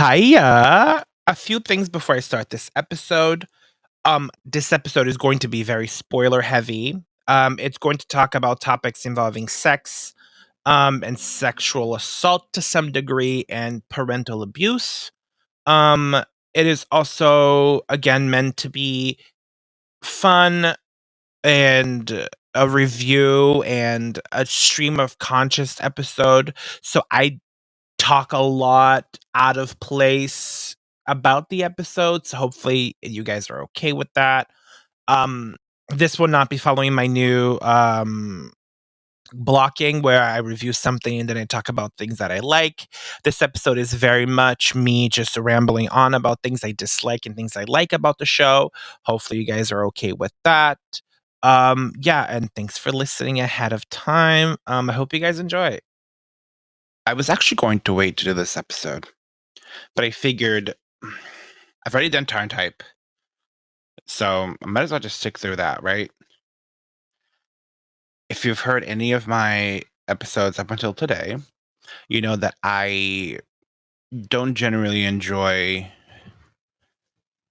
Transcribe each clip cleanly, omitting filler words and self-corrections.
Hiya. A few things before I start this episode. This episode is going to be very spoiler heavy. It's going to talk about topics involving sex, and sexual assault to some degree, and parental abuse. Um, it is also again meant to be fun and a review and a stream of conscious episode. So I talk a lot out of place about the episode, so hopefully you guys are okay with that. Um, this will not be following my new blocking where I review something and then I talk about things that I like. This episode is very much me just rambling on about things I dislike and things I like about the show. Hopefully you guys are okay with that. Yeah, and thanks for listening ahead of time. I hope you guys enjoy. I was actually going to wait to do this episode, but I figured I've already done Tarn Type, so I might as well just stick through that, right? If you've heard any of my episodes up until today, you know that I don't generally enjoy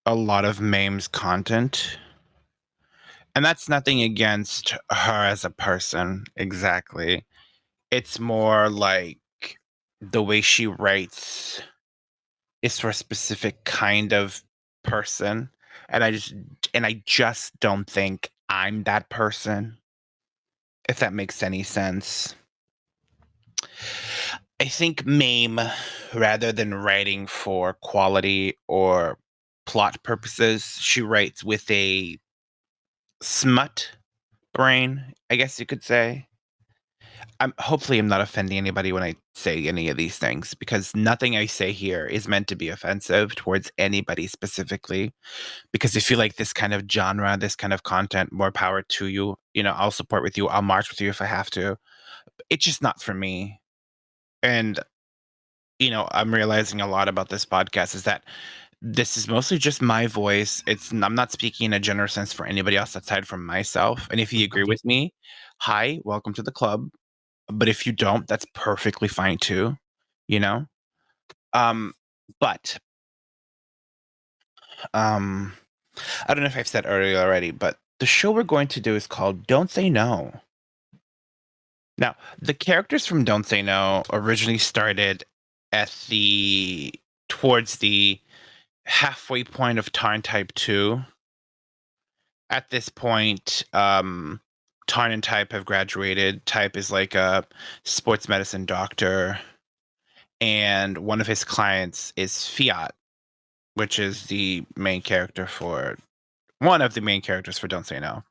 a lot of Mame's content. And that's nothing against her as a person, exactly. It's more like the way she writes is for a specific kind of person. And I just don't think I'm that person, if that makes any sense. I think Mame, rather than writing for quality or plot purposes, she writes with a smut brain, I guess you could say. Hopefully I'm not offending anybody when I say any of these things, because nothing I say here is meant to be offensive towards anybody specifically. Because if you like this kind of genre, this kind of content, more power to you. I'll support with you. I'll march with you if I have to. It's just not for me. And I'm realizing a lot about this podcast is that this is mostly just my voice. I'm not speaking in a general sense for anybody else aside from myself. And if you agree with me, hi, welcome to the club. But if you don't, that's perfectly fine too, you know? Um, but um I don't know if I've said earlier already, but the show we're going to do is called Don't Say No. Now, the characters from Don't Say No originally started at towards the halfway point of Tarn Type 2. At this point, Tarn and Type have graduated. Type is like a sports medicine doctor, and one of his clients is Fiat, which is one of the main characters for Don't Say No.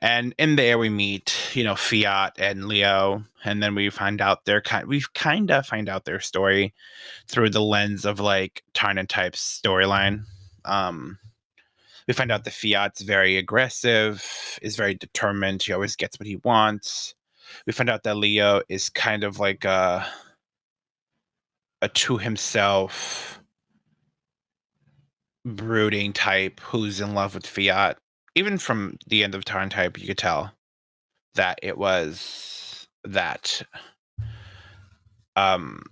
And in there we meet, Fiat and Leo, and then we find out we kind of find out their story through the lens of like Tarn and Type's storyline. We find out the Fiat's very aggressive, is very determined. He always gets what he wants. We find out that Leo is kind of like a to himself brooding type who's in love with Fiat. Even from the end of Tarn Type, you could tell that it was that. Um,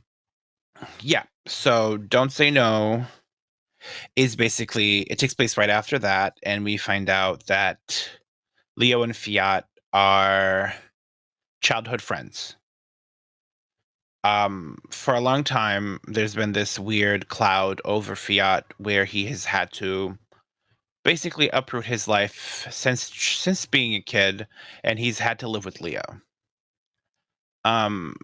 yeah. So Don't Say No is basically, it takes place right after that, and we find out that Leo and Fiat are childhood friends. For a long time, there's been this weird cloud over Fiat where he has had to basically uproot his life since being a kid, and he's had to live with Leo. Um,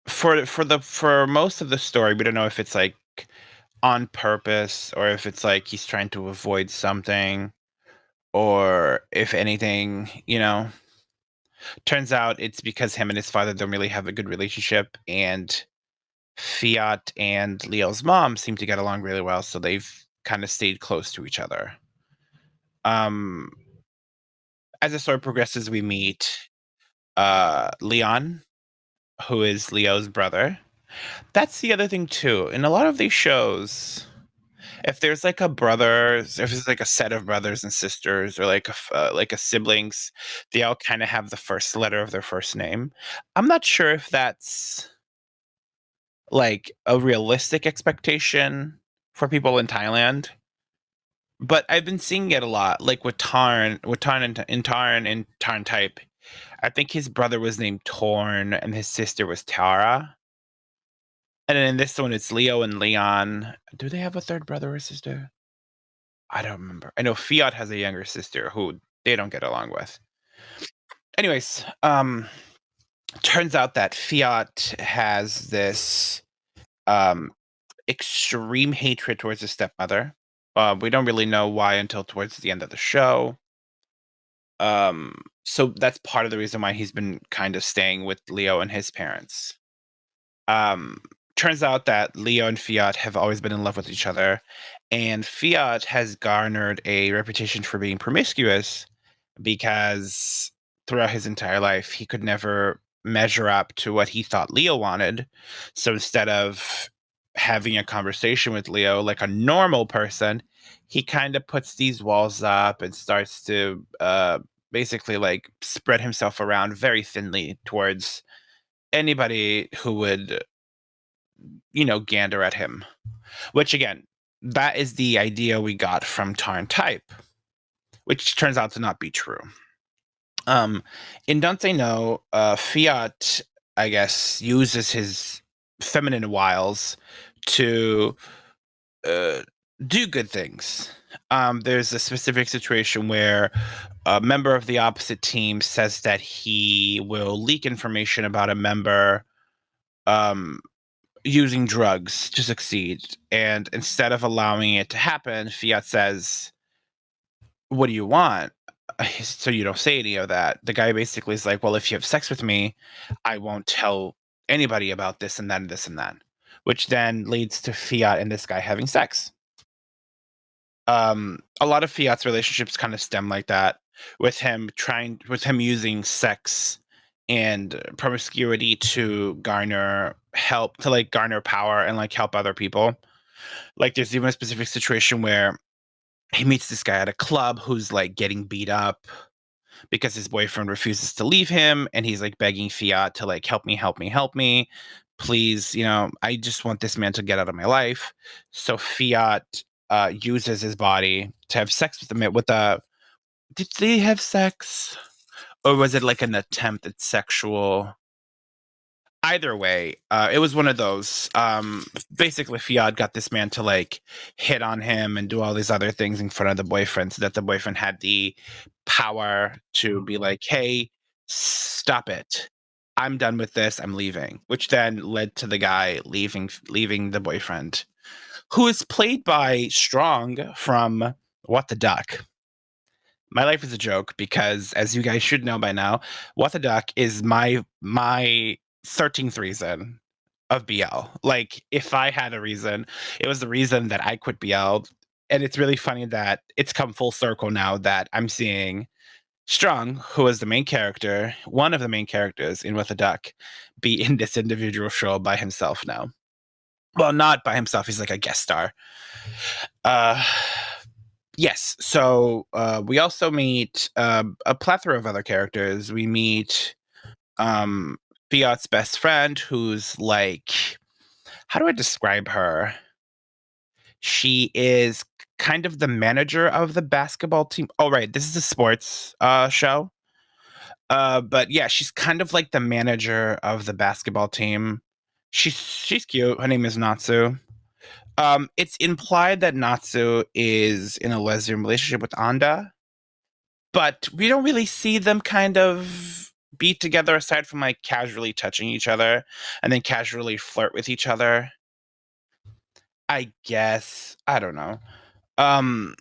for most of the story, we don't know if it's like on purpose or if it's like he's trying to avoid something, or if anything, turns out it's because him and his father don't really have a good relationship, and Fiat and Leo's mom seem to get along really well, so they've kind of stayed close to each other. Um, as the story progresses, we meet Leon, who is Leo's brother. That's the other thing too. In a lot of these shows, if there's like if it's like a set of brothers and sisters, or like a siblings, they all kind of have the first letter of their first name. I'm not sure if that's like a realistic expectation for people in Thailand. But I've been seeing it a lot, like with Tarn and Tarn type. I think his brother was named Torn and his sister was Tara. And then in this one, it's Leo and Leon. Do they have a third brother or sister? I don't remember. I know Fiat has a younger sister who they don't get along with. Anyways, turns out that Fiat has this um extreme hatred towards his stepmother. We don't really know why until towards the end of the show. So that's part of the reason why he's been kind of staying with Leo and his parents. Um, Turns out that Leo and Fiat have always been in love with each other, and Fiat has garnered a reputation for being promiscuous because throughout his entire life, he could never measure up to what he thought Leo wanted. So instead of having a conversation with Leo like a normal person, he kind of puts these walls up and starts to basically like spread himself around very thinly towards anybody who would, gander at him. Which again, that is the idea we got from Tarn Type, which turns out to not be true. Um, in Don't Say No, Fiat, I guess, uses his feminine wiles to uh, do good things. There's a specific situation where a member of the opposite team says that he will leak information about a member um, using drugs to succeed. And instead of allowing it to happen, Fiat says, "What do you want?" So you don't say any of that. The guy basically is like, "Well, if you have sex with me, I won't tell anybody about this and that and this and that," which then leads to Fiat and this guy having sex. A lot of Fiat's relationships kind of stem like that, with him using sex and promiscuity to garner help, to like garner power and like help other people. Like there's even a specific situation where he meets this guy at a club who's like getting beat up because his boyfriend refuses to leave him, and he's like begging Fiat to like help me, help me, help me. Please, I just want this man to get out of my life. So Fiat uses his body to have sex with him. Did they have sex, or was it like an attempt at sexual? Either way, it was one of those. Basically, Fiat got this man to like hit on him and do all these other things in front of the boyfriend, so that the boyfriend had the power to be like, "Hey, stop it! I'm done with this. I'm leaving." Which then led to the guy leaving the boyfriend, who is played by Strong from What the Duck. My life is a joke because, as you guys should know by now, What the Duck is my 13th reason of BL. Like, if I had a reason, it was the reason that I quit BL. And it's really funny that it's come full circle now that I'm seeing Strong, who is the main character, one of the main characters in What the Duck, be in this individual show by himself now. Well, not by himself. He's like a guest star. Uh, Yes. So we also meet a plethora of other characters. We meet um, Fiat's best friend, who's like, how do I describe her? She is kind of the manager of the basketball team. Oh, right. This is a sports show. But yeah, she's kind of like the manager of the basketball team. She's cute. Her name is Natsu. It's implied that Natsu is in a lesbian relationship with Anda, but we don't really see them kind of be together aside from like casually touching each other and then casually flirt with each other. I guess. I don't know. Um,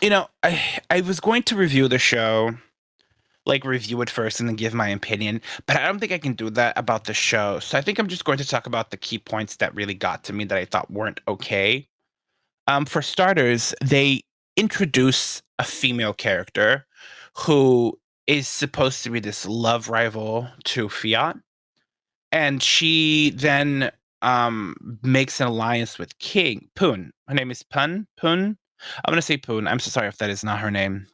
I was going to review the show, like review it first and then give my opinion, but I don't think I can do that about the show. So I think I'm just going to talk about the key points that really got to me that I thought weren't okay. For starters, they introduce a female character who is supposed to be this love rival to Fiat, and she then makes an alliance with King Poon. Her name is Poon. I'm gonna say Poon. I'm so sorry if that is not her name.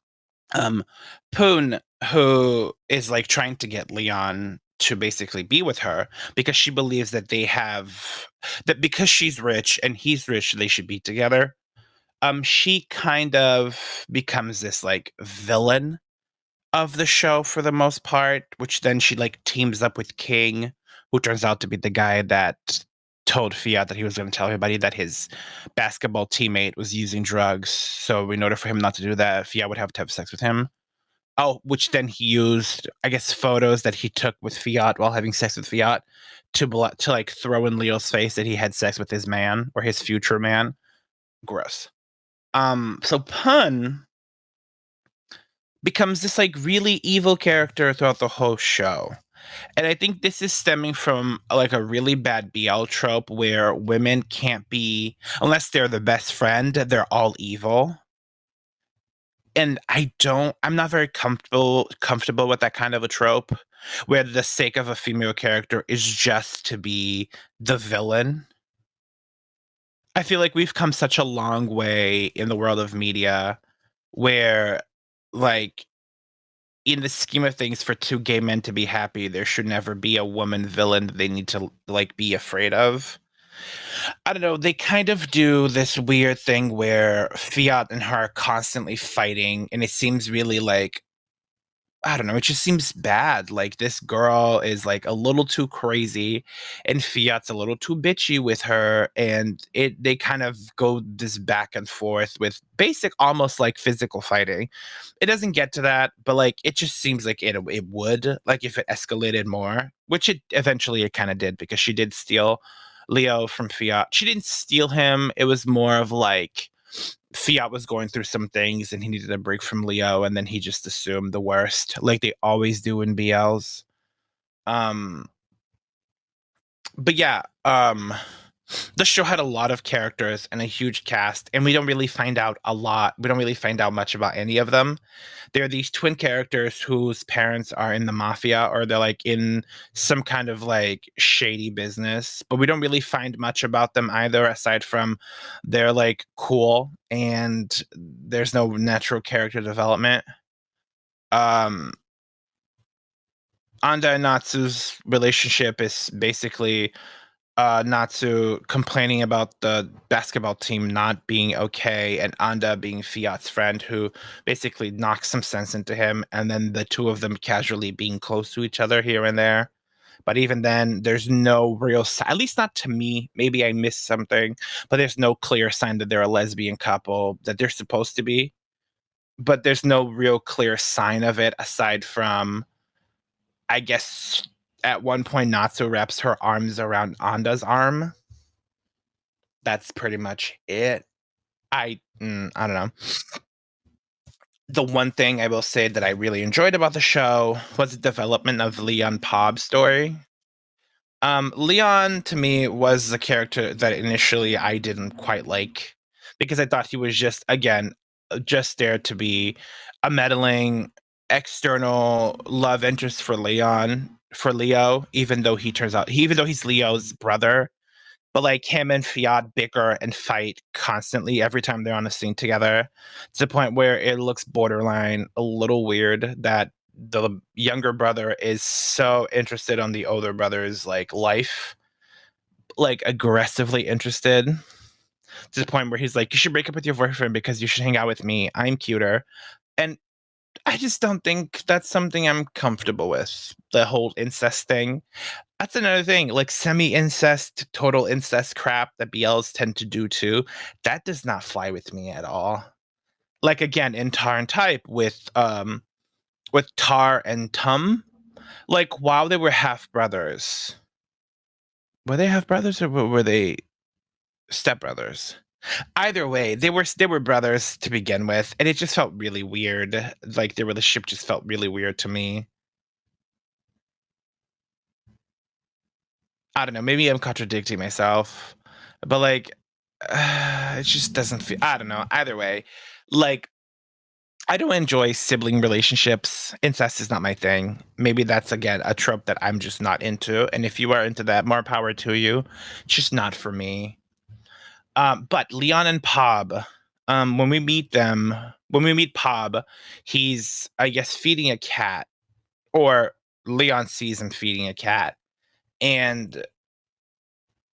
Um, Poon, who is like trying to get Leon to basically be with her because she believes that that because she's rich and he's rich, they should be together. She kind of becomes this like villain of the show for the most part, which then she like teams up with King, who turns out to be the guy that told Fiat that he was going to tell everybody that his basketball teammate was using drugs. So in order for him not to do that, Fiat would have to have sex with him. Oh, which then he used, I guess, photos that he took with Fiat while having sex with Fiat to like throw in Leo's face that he had sex with his man or his future man. Gross. So Pun becomes this like really evil character throughout the whole show. And I think this is stemming from like a really bad BL trope where women can't be, unless they're the best friend, they're all evil. And I'm not very comfortable with that kind of a trope where the sake of a female character is just to be the villain. I feel like we've come such a long way in the world of media where like in the scheme of things, for two gay men to be happy, there should never be a woman villain that they need to like be afraid of. I don't know. They kind of do this weird thing where Fiat and her are constantly fighting, and it seems really like I don't know, it just seems bad. Like this girl is like a little too crazy and Fiat's a little too bitchy with her and they kind of go this back and forth with basic almost like physical fighting. It doesn't get to that, but like it just seems like it would like if it escalated more, which it kind of did because she did steal Leo from Fiat. She didn't steal him. It was more of like Fiat was going through some things and he needed a break from Leo, and then he just assumed the worst, like they always do in BLs. Um, but yeah, the show had a lot of characters and a huge cast, and we don't really find out a lot. We don't really find out much about any of them. There are these twin characters whose parents are in the mafia or they're like in some kind of like shady business, but we don't really find much about them either, aside from they're like cool and there's no natural character development. Um, Anda and Natsu's relationship is basically Natsu complaining about the basketball team not being okay, and Anda being Fiat's friend who basically knocks some sense into him, and then the two of them casually being close to each other here and there. But even then, there's no real at least not to me. Maybe I missed something, but there's no clear sign that they're a lesbian couple that they're supposed to be. But there's no real clear sign of it aside from, I guess, at one point Natsu wraps her arms around Anda's arm. That's pretty much it. I don't know. The one thing I will say that I really enjoyed about the show was the development of Leon Pob's story. Leon to me was the character that initially I didn't quite like because I thought he was just again just there to be a meddling external love interest for Leo, even though even though he's Leo's brother. But like him and Fiat bicker and fight constantly every time they're on a scene together to the point where it looks borderline a little weird that the younger brother is so interested on the older brother's like life, like aggressively interested to the point where he's like, you should break up with your boyfriend because you should hang out with me. I'm cuter. And I just don't think that's something I'm comfortable with. The whole incest thing. That's another thing, like semi-incest, total incest crap that BLs tend to do too. That does not fly with me at all. Like again, in Tar and Type with Tar and Tum, like while they were half brothers, were they half brothers or were they stepbrothers? Either way, they were brothers to begin with, and it just felt really weird. Like their relationship just felt really weird to me. I don't know, maybe I'm contradicting myself, but like, it just doesn't feel. I don't know. Either way, like, I don't enjoy sibling relationships. Incest is not my thing. Maybe that's again a trope that I'm just not into. And if you are into that, more power to you. It's just not for me. But Leon and Pob, when we meet Pob, he's I guess feeding a cat, or Leon sees him feeding a cat, and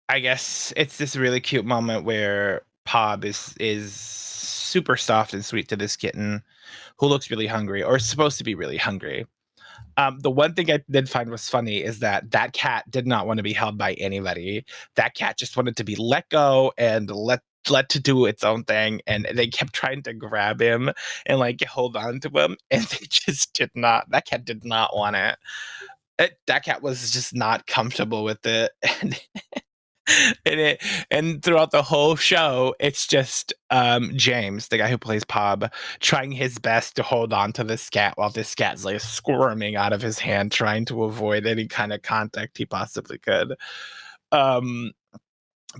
I guess it's this really cute moment where Pob is super soft and sweet to this kitten who looks really hungry or is supposed to be really hungry. The one thing I did find was funny is that that cat did not want to be held by anybody. That cat just wanted to be let go and let to do its own thing, and they kept trying to grab him and like hold on to him, and they just did not. That cat did not want it. That cat was just not comfortable with it, and and it and throughout the whole show, it's just James, the guy who plays Pob, trying his best to hold on to this cat while this cat's like squirming out of his hand, trying to avoid any kind of contact he possibly could. Um,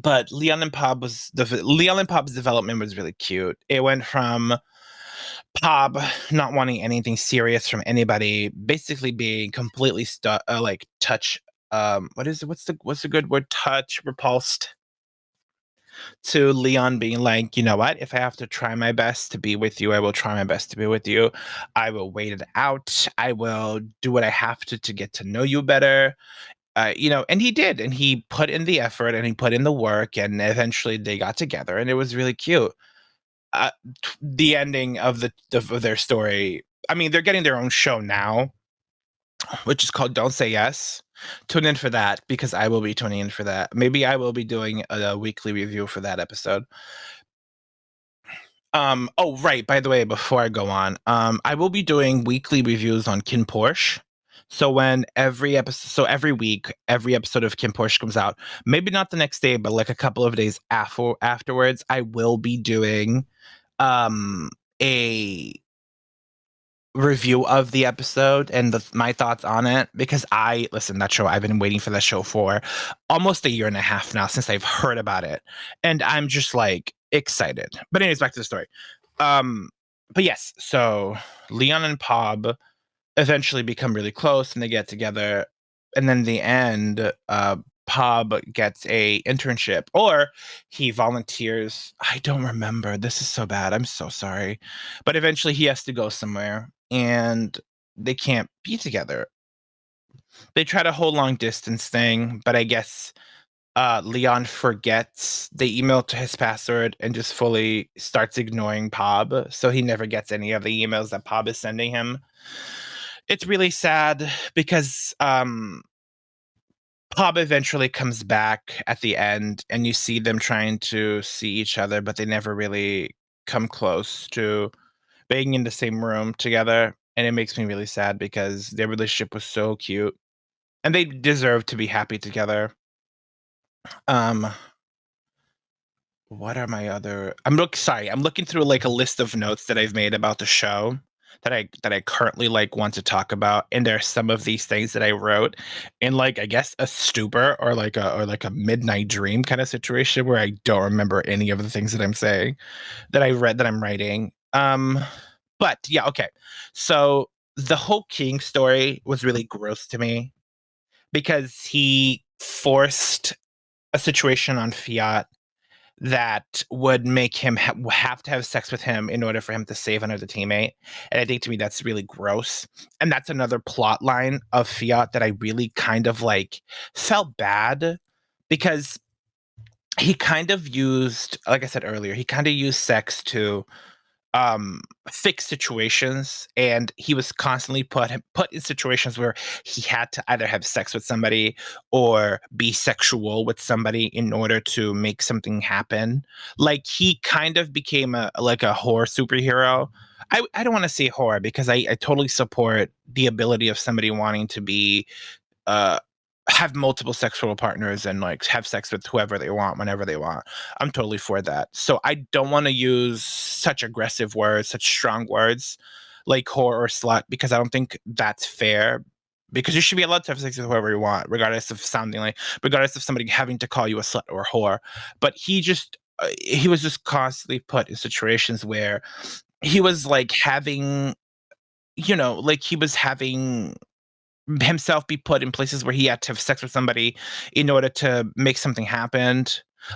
but Leon and Pob's development was really cute. It went from Pob not wanting anything serious from anybody, basically being completely like touch. What is it? What's the good word? Touch repulsed, to Leon being like, you know what? If I have to try my best to be with you, I will try my best to be with you. I will wait it out. I will do what I have to get to know you better. And he did, and he put in the effort and he put in the work, and eventually they got together, and it was really cute. Uh, the ending of their story. I mean, they're getting their own show now, which is called Don't Say Yes. Tune in for that because I will be tuning in for that. Maybe I will be doing a weekly review for that episode. Oh, right. By the way, before I go on, I will be doing weekly reviews on Kin Porsche. So when every week, every episode of Kim Porsche comes out, maybe not the next day, but like a couple of days afterwards, I will be doing a review of the episode and my thoughts on it, because that show, I've been waiting for that show for almost a year and a half now since I've heard about it, and I'm just like excited. But anyways, back to the story. um but yes, so Leon and Pob eventually become really close and they get together, and then the end, Pob gets a internship, or he volunteers. I don't remember, this is so bad, I'm so sorry, but eventually he has to go somewhere and they can't be together. They try to whole long distance thing, but I guess Leon forgets the email to his password and just fully starts ignoring Pob, so he never gets any of the emails that Pob is sending him. It's really sad because Pob eventually comes back at the end, and you see them trying to see each other, but they never really come close to being in the same room together. And it makes me really sad because their relationship was so cute, and they deserve to be happy together. Um, what are my other? I'm looking through like a list of notes that I've made about the show that I currently like want to talk about, and there are some of these things that I wrote in like, I guess, a stupor or like a midnight dream kind of situation where I don't remember any of the things that I'm saying that I read that I'm writing. But yeah, okay. So the whole King story was really gross to me because he forced a situation on Fiat that would make him have to have sex with him in order for him to save another teammate. And I think, to me, that's really gross. And that's another plot line of Fiat that I really kind of like felt bad, because he kind of used, like I said earlier, he kind of used sex to fix situations, and he was constantly put in situations where he had to either have sex with somebody or be sexual with somebody in order to make something happen. Like, he kind of became a horror superhero. I don't want to say horror because I totally support the ability of somebody wanting to be uh have multiple sexual partners and like have sex with whoever they want whenever they want. I'm totally for that. So I don't want to use such aggressive words, such strong words like whore or slut, because I don't think that's fair. Because you should be allowed to have sex with whoever you want, regardless of somebody having to call you a slut or a whore. But he was just constantly put in situations where he was like having, like he was having himself be put in places where he had to have sex with somebody in order to make something happen.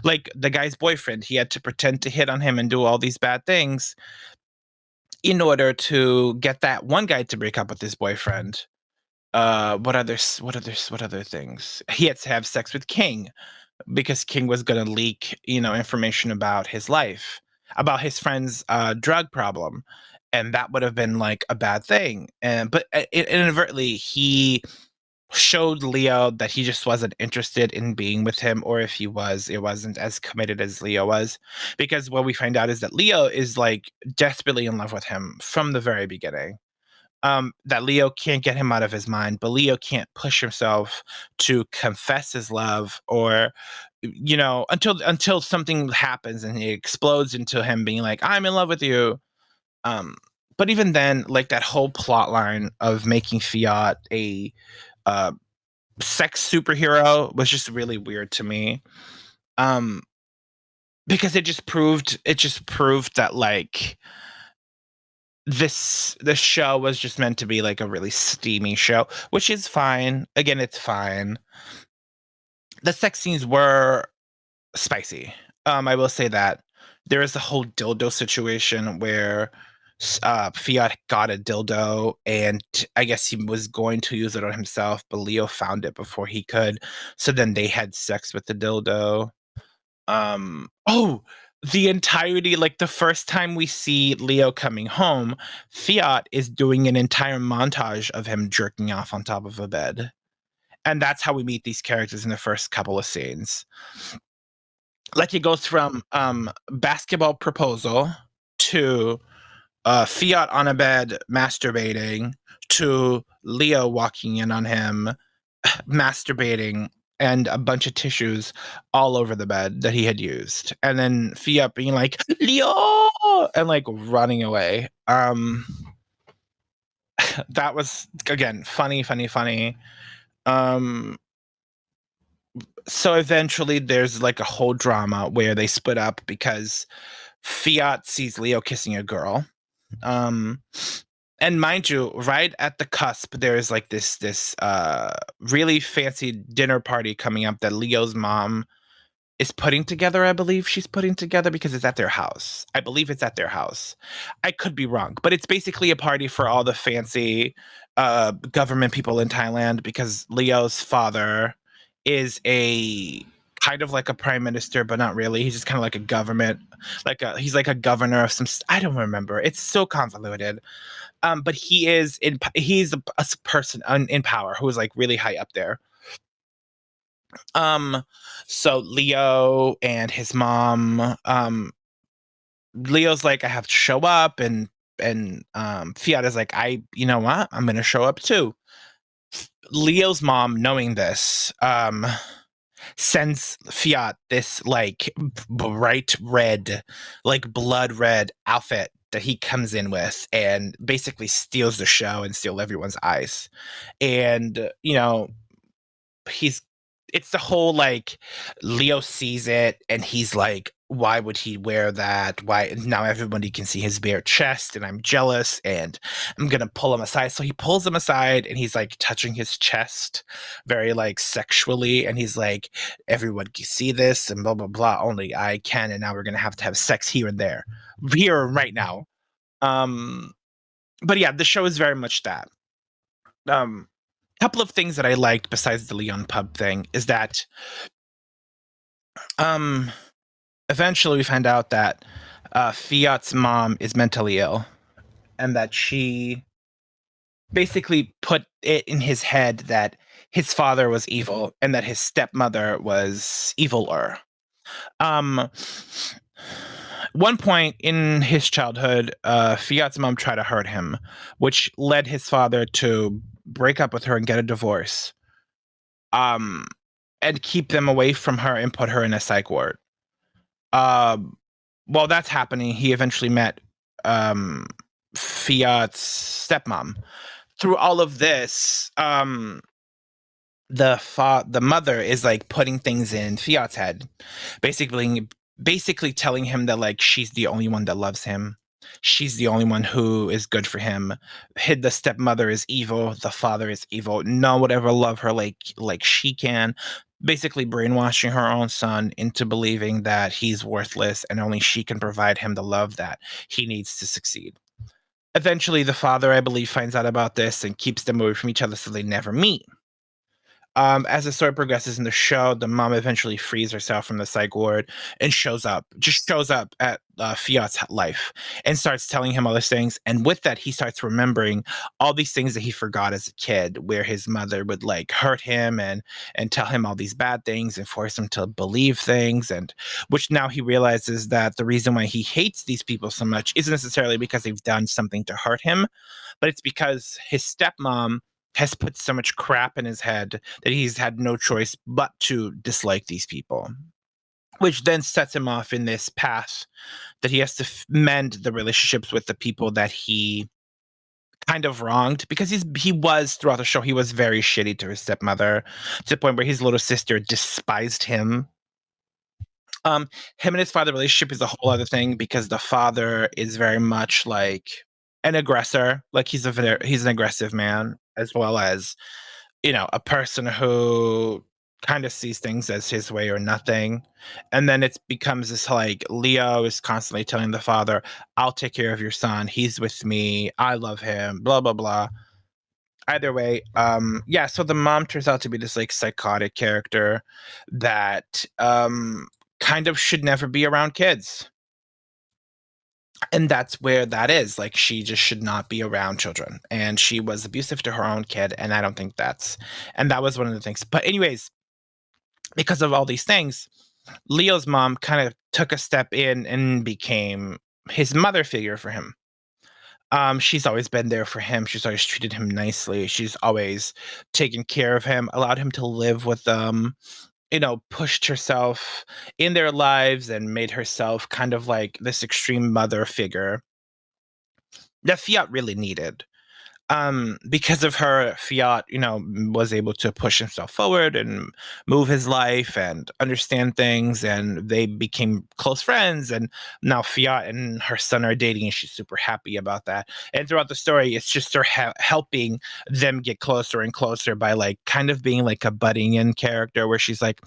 Like the guy's boyfriend, he had to pretend to hit on him and do all these bad things in order to get that one guy to break up with his boyfriend. what other things? He had to have sex with King because King was going to leak, information about his life, about his friend's drug problem, and that would have been like a bad thing. And but inadvertently, he showed Leo that he just wasn't interested in being with him, or if he was, it wasn't as committed as Leo was. Because what we find out is that Leo is like desperately in love with him from the very beginning. That Leo can't get him out of his mind, but Leo can't push himself to confess his love, or until something happens and he explodes into him being like, I'm in love with you. Um, but even then, like that whole plot line of making Fiat a uh, sex superhero was just really weird to me. Um, because it just proved that like this show was just meant to be like a really steamy show, which is fine. Again, it's fine. The sex scenes were spicy. I will say that there is a whole dildo situation where Fiat got a dildo, and I guess he was going to use it on himself, but Leo found it before he could. So then they had sex with the dildo. Oh, the entirety, like the first time we see Leo coming home, Fiat is doing an entire montage of him jerking off on top of a bed. And that's how we meet these characters in the first couple of scenes. Like it goes from basketball proposal to Fiat on a bed masturbating to Leo walking in on him masturbating and a bunch of tissues all over the bed that he had used. And then Fiat being like, Leo, and like running away. That was again funny, funny, funny. Um so eventually there's like a whole drama where they split up because Fiat sees Leo kissing a girl. Um and mind you, right at the cusp, there is like this really fancy dinner party coming up that Leo's mom is putting together. I believe she's putting together because it's at their house. I believe it's at their house. I could be wrong, but it's basically a party for all the fancy government people in Thailand because Leo's father is a kind of like a prime minister, but not really. He's just kind of like a government, he's like a governor of some. I don't remember. It's so convoluted. But he's a person in power who is like really high up there. Um, so Leo and his mom, Leo's like, I have to show up, and Fiat is like, you know what, I'm gonna show up too. Leo's mom, knowing this, sends Fiat this like bright red, like blood red outfit that he comes in with, and basically steals the show and steal everyone's eyes. And he's it's the whole like Leo sees it and he's like, why would he wear that? Why now everybody can see his bare chest and I'm jealous and I'm gonna pull him aside. So he pulls him aside and he's like touching his chest very like sexually, and he's like, everyone can see this and blah blah blah, only I can, and now we're gonna have to have sex here and there. Here right now. Um but yeah, the show is very much that. Um Couple of things that I liked besides the Leon pub thing is that um eventually we find out that Fiat's mom is mentally ill, and that she basically put it in his head that his father was evil and that his stepmother was eviler. Um One point in his childhood, Fiat's mom tried to hurt him, which led his father to break up with her and get a divorce. Um and keep them away from her and put her in a psych ward. Um, while that's happening, he eventually met um, Fiat's stepmom. Through all of this, the mother is like putting things in Fiat's head, basically telling him that like she's the only one that loves him. She's the only one who is good for him. The stepmother is evil. The father is evil. No one would ever love her like she can. Basically brainwashing her own son into believing that he's worthless and only she can provide him the love that he needs to succeed. Eventually, the father, I believe, finds out about this and keeps them away from each other so they never meet. As the story progresses in the show, the mom eventually frees herself from the psych ward and shows up at Fiat's life and starts telling him all these things. And with that, he starts remembering all these things that he forgot as a kid, where his mother would like hurt him and tell him all these bad things and force him to believe things. And which now he realizes that the reason why he hates these people so much isn't necessarily because they've done something to hurt him, but it's because his stepmom has put so much crap in his head that he's had no choice but to dislike these people, which then sets him off in this path that he has to mend the relationships with the people that he kind of wronged, because he was throughout the show, he was very shitty to his stepmother, to the point where his little sister despised him. um Him and his father relationship is a whole other thing, because the father is very much like an aggressor, like he's an aggressive man, as well as, a person who kind of sees things as his way or nothing. And then it becomes this like Leo is constantly telling the father, I'll take care of your son. He's with me. I love him, blah, blah, blah. Either way, yeah, so the mom turns out to be this like psychotic character that kind of should never be around kids. And that's where that is. Like, she just should not be around children. And she was abusive to her own kid. And I don't think and that was one of the things. But, anyways, because of all these things, Leo's mom kind of took a step in and became his mother figure for him. She's always been there for him. She's always treated him nicely. She's always taken care of him, allowed him to live with them, pushed herself in their lives and made herself kind of like this extreme mother figure that Fiat really needed. Because of her, Fiat, was able to push himself forward and move his life and understand things, and they became close friends. And now Fiat and her son are dating, and she's super happy about that. And throughout the story, it's just her helping them get closer and closer by like kind of being like a butting in character, where she's like,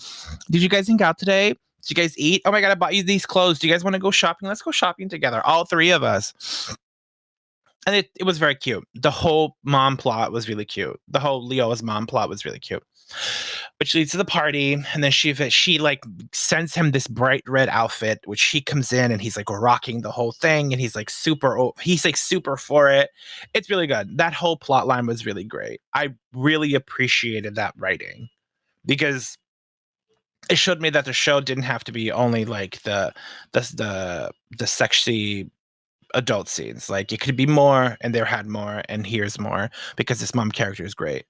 "Did you guys hang out today? Did you guys eat? Oh my god, I bought you these clothes. Do you guys want to go shopping? Let's go shopping together, all three of us." And it was very cute. The whole mom plot was really cute. The whole Leo's mom plot was really cute. Which leads to the party, and then she like sends him this bright red outfit, which he comes in and he's like rocking the whole thing, and he's like super for it. It's really good. That whole plot line was really great. I really appreciated that writing, because it showed me that the show didn't have to be only like the sexy adult scenes. Like, it could be more, and there had more, and here's more, because this mom character is great.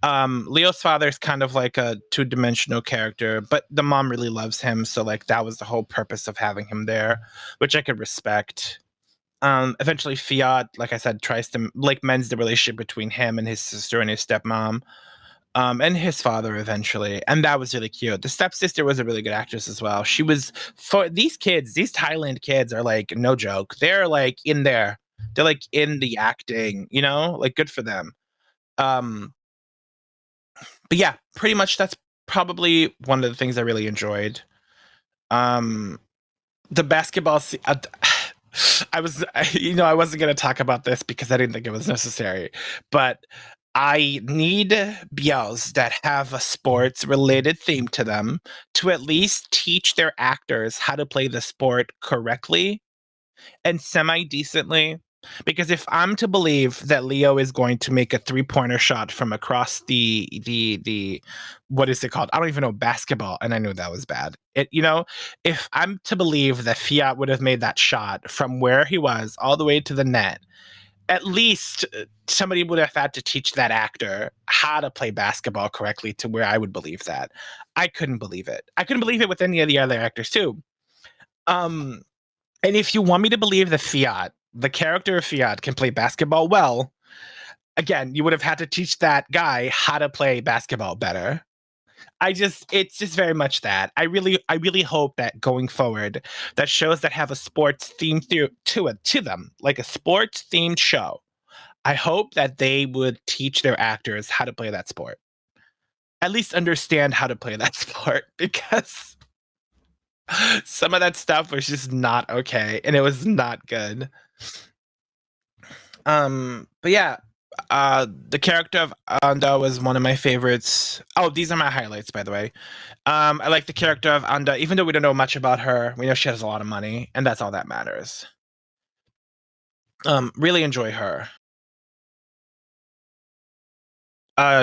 Leo's father is kind of like a two-dimensional character, but the mom really loves him, so like that was the whole purpose of having him there, which I could respect. Eventually Fiat, like I said, tries to like mends the relationship between him and his sister and his stepmom, and his father eventually, and that was really cute. The stepsister was a really good actress as well. She was for these kids, these Thailand kids are like no joke. They're like in there. They're like in the acting, like good for them. Um, but yeah, pretty much that's probably one of the things I really enjoyed. Um, the basketball I wasn't going to talk about this because I didn't think it was necessary, but I need BLs that have a sports related theme to them to at least teach their actors how to play the sport correctly and semi decently. Because if I'm to believe that Leo is going to make a 3-pointer shot from across the what is it called? I don't even know, basketball, and I knew that was bad. If I'm to believe that Fiat would have made that shot from where he was all the way to the net, at least somebody would have had to teach that actor how to play basketball correctly to where I would believe that. I couldn't believe it. I couldn't believe it with any of the other actors too. Um, and if you want me to believe that Fiat, the character of Fiat, can play basketball well, again, you would have had to teach that guy how to play basketball better. It's just very much that. I really hope that going forward, that shows that have a sports theme to them, like a sports themed show, I hope that they would teach their actors how to play that sport. At least understand how to play that sport, because some of that stuff was just not okay, and it was not good. But yeah, the character of Anda was one of my favorites. Oh, these are my highlights, by the way. I like the character of Anda, even though we don't know much about her. We know she has a lot of money, and that's all that matters. Really enjoy her.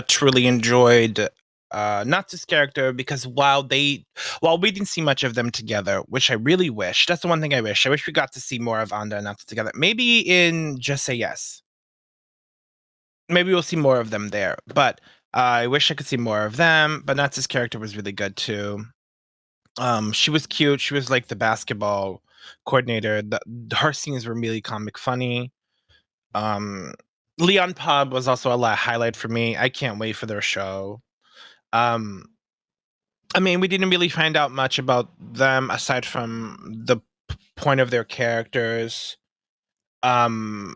Truly enjoyed Natsu's character because while we didn't see much of them together, which I really wish. That's the one thing I wish. I wish we got to see more of Anda and Natsu together. Maybe in Just Say Yes. Maybe we'll see more of them there. But I wish I could see more of them. But Natsu's character was really good too. She was cute. She was like the basketball coordinator. Her scenes were really comic funny. Um, Leon Pub was also a highlight for me. I can't wait for their show. Um, I mean, we didn't really find out much about them aside from the point of their characters. Um,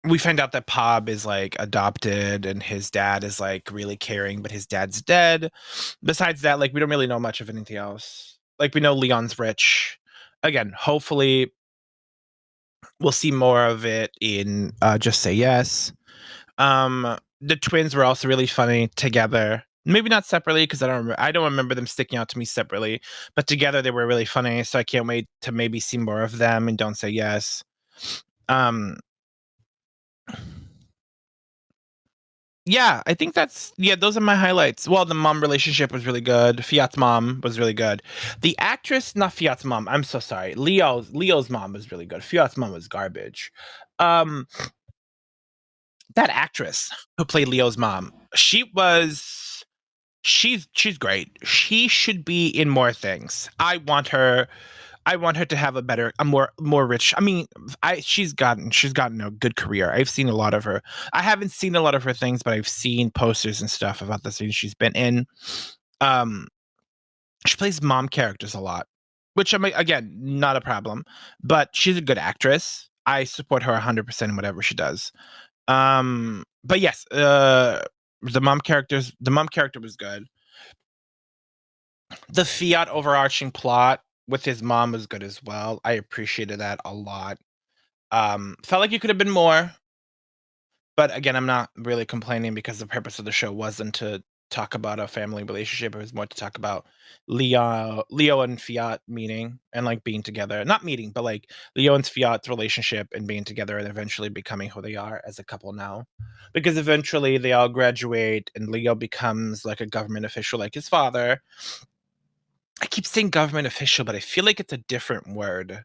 we find out that Pob is like adopted and his dad is like really caring, but his dad's dead. Besides that, like we don't really know much of anything else. Like we know Leon's rich. Again, hopefully we'll see more of it in Just Say Yes. The twins were also really funny together. Maybe not separately because I don't remember them sticking out to me separately, but together they were really funny. So I can't wait to maybe see more of them and Don't Say Yes. Um, yeah, I think those are my highlights. Well, the mom relationship was really good. Fiat's mom was really good. The actress, not Fiat's mom. I'm so sorry. Leo's mom was really good. Fiat's mom was garbage. Um, that actress who played Leo's mom, she's great. She should be in more things. I want her to have a more rich. I mean, I she's gotten a good career. I've seen a lot of her. I haven't seen a lot of her things, but I've seen posters and stuff about the things she's been in. Um, she plays mom characters a lot, which I mean, again, not a problem. But she's a good actress. I support her 100% in whatever she does. But yes, the mom character was good. The Fiat overarching plot with his mom was good as well. I appreciated that a lot. Felt like it could have been more, but again, I'm not really complaining because the purpose of the show wasn't to talk about a family relationship. It was more to talk about Leo and Fiat meeting and like being together. Not meeting, but like Leo and Fiat's relationship and being together and eventually becoming who they are as a couple now. Because eventually they all graduate and Leo becomes like a government official like his father. I keep saying government official, but I feel like it's a different word.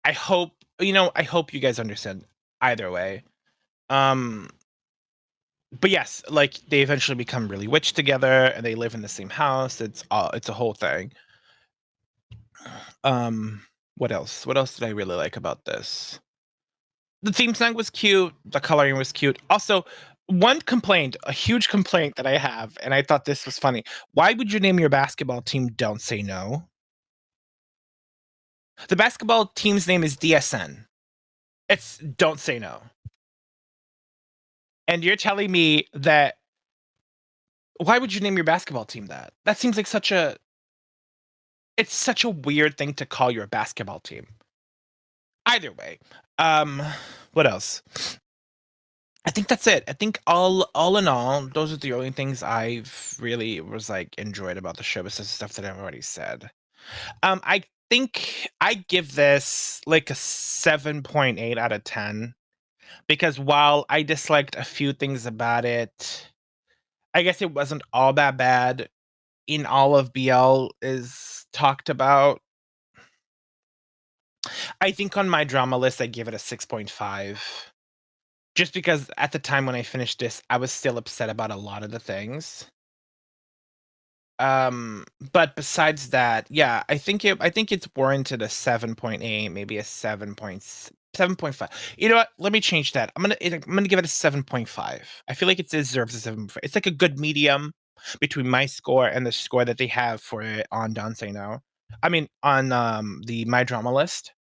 I hope I hope you guys understand either way. Um, but yes, like they eventually become really rich together and they live in the same house. It's a whole thing. Um, what else? What else did I really like about this? The theme song was cute. The coloring was cute. Also, one complaint, a huge complaint that I have, and I thought this was funny. Why would you name your basketball team Don't Say No? The basketball team's name is DSN. It's Don't Say No. And you're telling me that why would you name your basketball team that? That seems like it's such a weird thing to call your basketball team. Either way, um, what else? I think that's it. I think all in all, those are the only things I've really was like enjoyed about the show. Besides the stuff that I've already said. I think I give this like a 7.8 out of 10 because while I disliked a few things about it, I guess it wasn't all that bad. In all of BL is talked about. I think on my drama list, I give it a 6.5. Just because at the time when I finished this, I was still upset about a lot of the things. But besides that, yeah, I think it's warranted a 7.8, maybe a 7.5. You know what? Let me change that. I'm gonna give it a 7.5. I feel like it deserves a 7.5. It's like a good medium between my score and the score that they have for it on Dansei now. I mean on the My Drama list.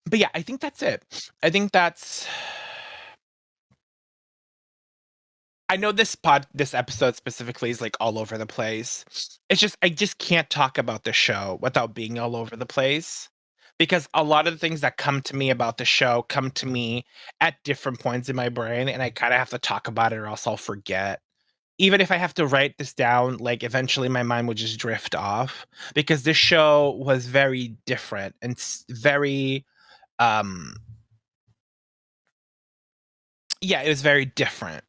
But yeah, I think that's it. I think that's I know this episode specifically is like all over the place. It's just I just can't talk about the show without being all over the place. because a lot of the things that come to me about the show come to me at different points in my brain, and I kinda have to talk about it or else I'll forget. Even if I have to write this down, like, eventually my mind will just drift off because this show was very different and very, um yeah, it was very different.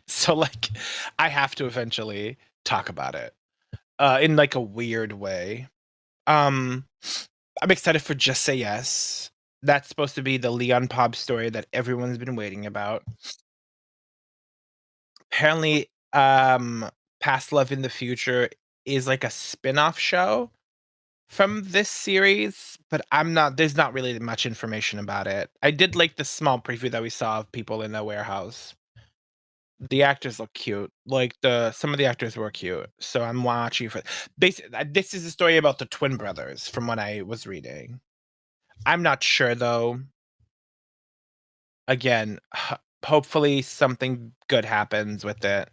So, like, I have to eventually talk about it, in, like, a weird way. Um, I'm excited for Just Say Yes. That's supposed to be the Leon Pop story that everyone's been waiting about. Apparently, Past Love in the Future is like a spin-off show from this series, but there's not really much information about it. I did like the small preview that we saw of people in the warehouse. The actors look cute. Like, some of the actors were cute, so I'm watching for this is a story about the twin brothers from what I was reading. I'm not sure though. Again, hopefully something good happens with it.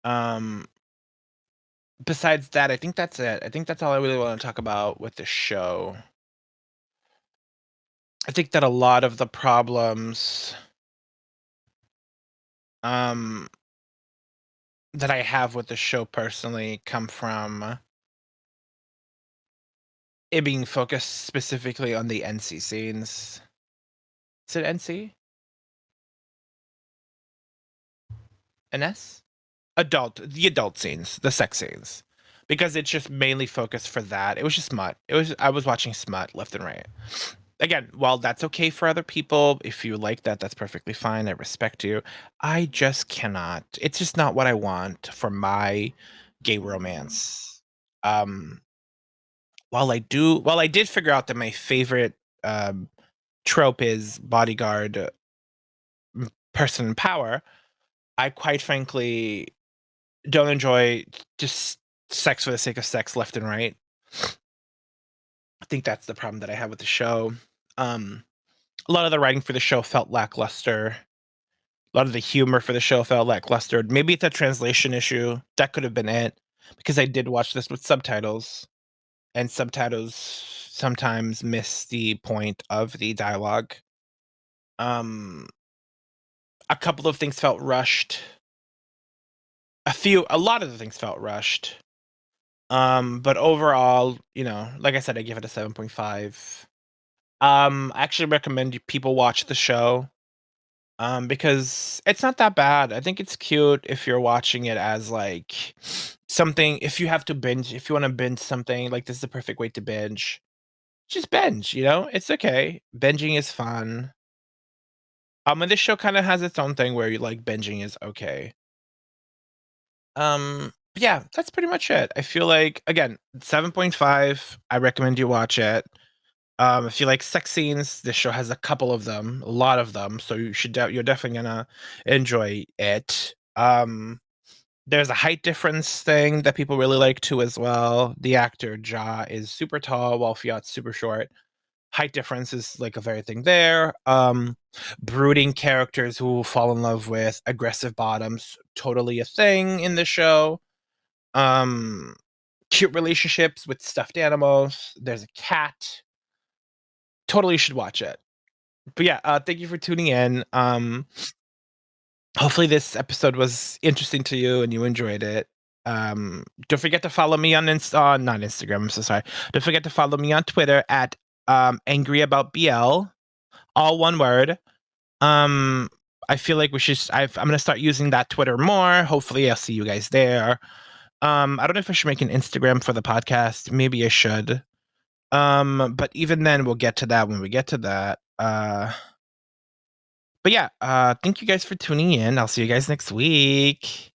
Um, besides that, I think that's it. I think that's all I really wanna talk about with the show. I think that a lot of the problems, um, that I have with the show personally come from it being focused specifically on the NC scenes. Is it NC? NS? The adult scenes, the sex scenes. Because it's just mainly focused for that. It was just smut. I was watching smut left and right. Again, while that's okay for other people, if you like that, that's perfectly fine. I respect you. I just cannot. It's just not what I want for my gay romance. Um, while I did figure out that my favorite um, trope is bodyguard person in power, I quite frankly don't enjoy just sex for the sake of sex left and right. I think that's the problem that I have with the show. Um, a lot of the writing for the show felt lackluster. A lot of the humor for the show felt lackluster. Maybe it's a translation issue. That could have been it because I did watch this with subtitles, and subtitles sometimes miss the point of the dialogue. Um, a couple of things felt rushed. A lot of the things felt rushed. But overall, like I said, I give it a 7.5. I actually recommend people watch the show. Because it's not that bad. I think it's cute if you're watching it as like something if you have to binge, if you wanna binge something, like this is the perfect way to binge. Just binge, It's okay. Binging is fun. And this show kinda has its own thing where you like binging is okay. But yeah, that's pretty much it. I feel like again, 7.5, I recommend you watch it. If you like sex scenes, this show has a couple of them, a lot of them, so you're definitely gonna enjoy it. There's a height difference thing that people really like too as well. The actor Ja is super tall while Fiat's super short. Height difference is like a very thing there. Brooding characters who fall in love with aggressive bottoms, totally a thing in the show. Um, cute relationships with stuffed animals. There's a cat. Totally should watch it. But yeah, thank you for tuning in. Hopefully this episode was interesting to you and you enjoyed it. Don't forget to follow me on not Instagram. I'm so sorry. Don't forget to follow me on Twitter at angry about BL, all one word. Um, I feel like I'm gonna start using that Twitter more. Hopefully, I'll see you guys there. I don't know if I should make an Instagram for the podcast. Maybe I should. But even then, we'll get to that when we get to that. But yeah, thank you guys for tuning in. I'll see you guys next week.